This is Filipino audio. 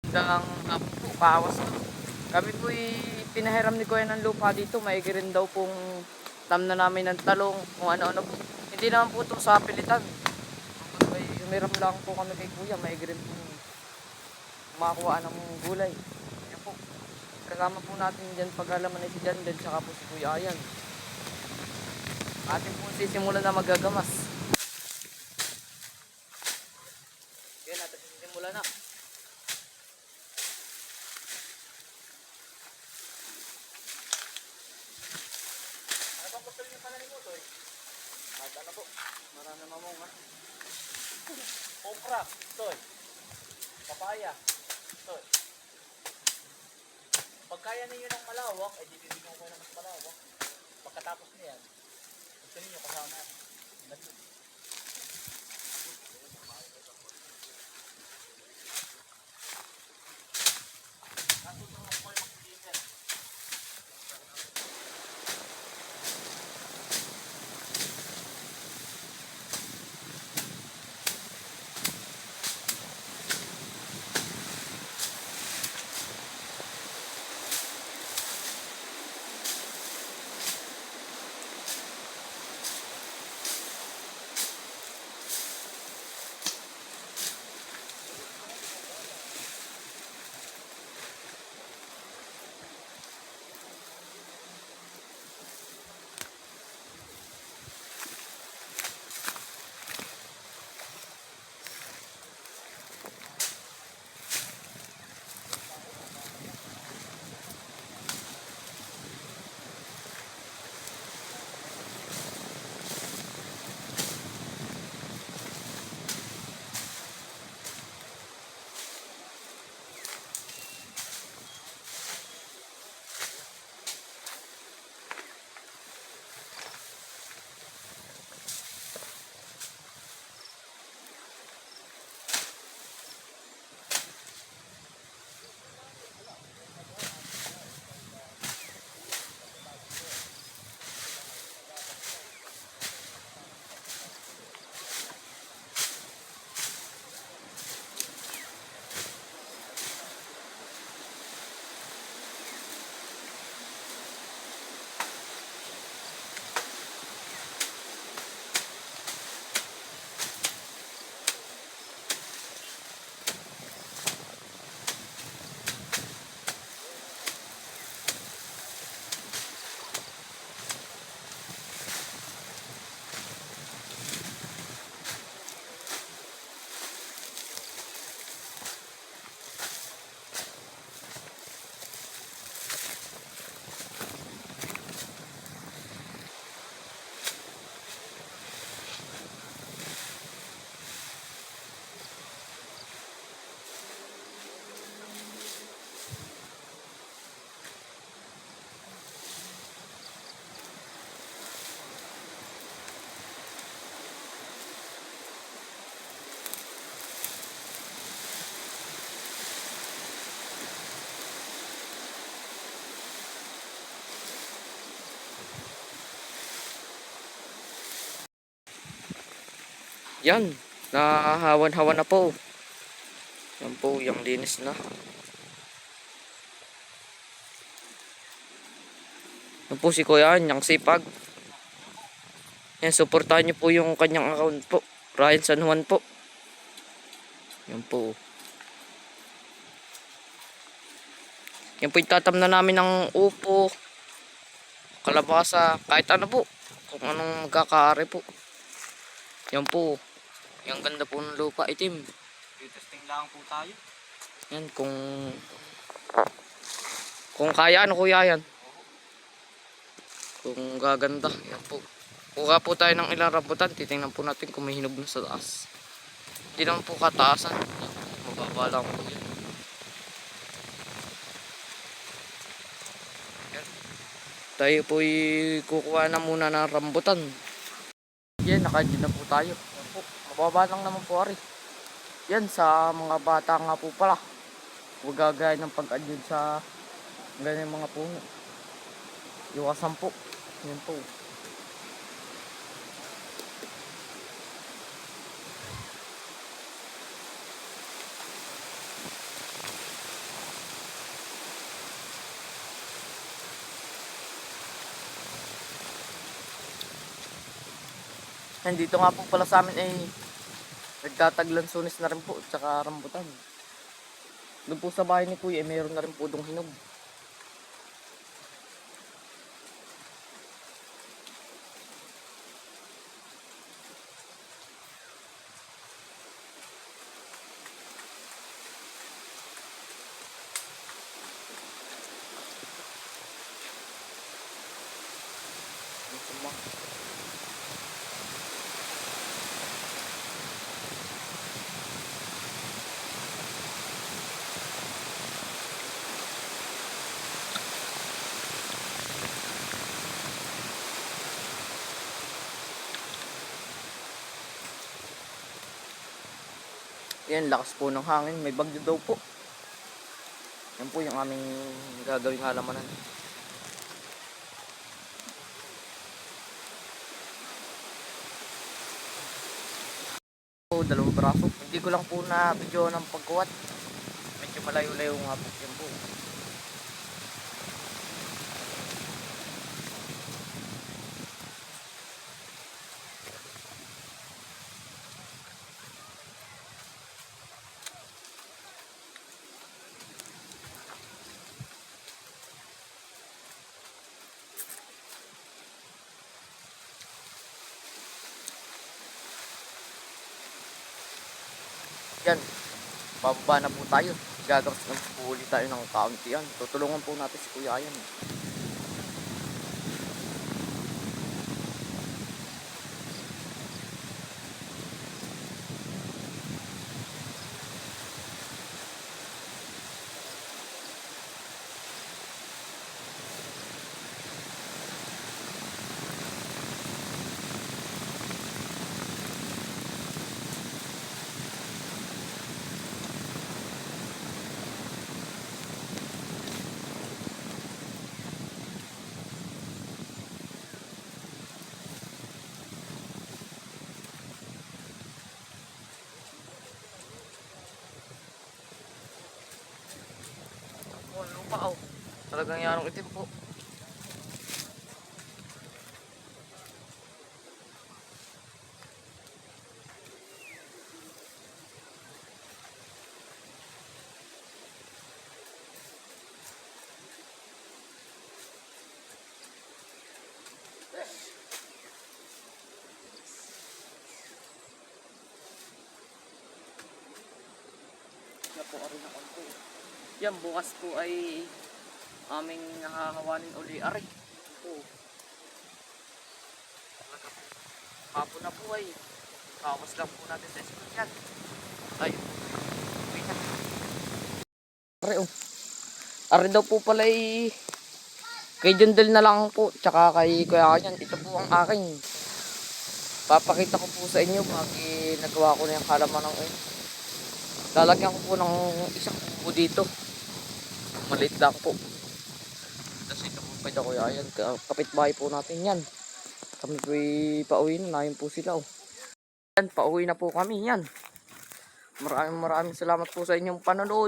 Hanggang hapon po, kawas na. Kami po pinahiram ni Kuya ng lupa dito. Maigi rin daw pong tamna namin ng talong, kung ano-ano po. Hindi naman po ito sa pilitan. Humiram lang po kami kay Kuya. Maigi rin po makakuha ng gulay. Yan po. Kasama po natin dyan pag-alaman ni si Jan din, tsaka po si Kuya Ayan. Atin po sisimulan na magagamas. Yan, natin sisimulan na. Ano bang gusto niyo pala ni Mutoy? Ano po? Marami mamong ha. Okra, Toy. Papaya, Toy. Pag kaya ninyo ng malawak, eh di bibigyan ko na mas malawak. Pagkatapos niyan, gusto ninyo kasama. Yan, nahahawan-hawan na po. Yan po, yung linis na. Yan po si Kuya, yung sipag. Yan, supportahan nyo po yung kanyang account po. Ryan San Juan po. Yan po. Yan po itatam na namin ng upo, kalabasa, kahit ano po. Kung anong magkakaari po. Yan po. Yung ganda po ng lupa, itim. Testing lang po tayo. Yan, kung kaya, ano Kuya yan? Kung gaganda, yan po. Kuha po tayo ng ilang rambutan, titingnan po natin kung may hinog na sa taas. Hindi naman po kataasan. Mababa lang po yan. Yan. Tayo po kukuha na muna ng rambutan. Yan, naka-dyan na po tayo. Yan po, mababa lang naman po ari. Yan, sa mga bata nga po pala. Huwag gagaya ng pag-adjud sa ganyan mga puno. Iwasan po. Yan po. Nandito nga po pala sa amin ay nagtataglansones na rin po, tsaka rambutan. Doon po sa bahay ni Kuya, eh, mayroon na rin po dong hinog. Yan, lakas po ng hangin. May bagyo daw po. Yan po yung aming gagawing halamanan. Po, dalawang braso. Hindi ko lang po na video ng pagkuwat. Medyo malayo-layo nga po yan po. Yan, pababa na po tayo. Gagawas na po ulit tayo ng kaunti yan. Tutulungan po natin si Kuya yan. Oh, lupa oh. Talagang yarong itim po. Yan, bukas po ay aming nakakawanin uli ari. Oo. Talaga po. Hapon na po ay kawas lang po natin sa school yan. Ayun. Ari oh. Ari daw po pala ay kay Jundel na lang po. Tsaka kay Kuya Kanyan. Ito po ang akin. Papakita ko po sa inyo pag nagawa ko na yung halaman ng lalagyan ko po ng isang kubo dito. Maliit lang po. Kasi ito po kaya Kuya Ayan. Kapitbahay po natin yan. Kami po pauwi na. Nahin po sila. Oh. Yan, pauwi na po kami yan. Maraming salamat po sa inyong panonood.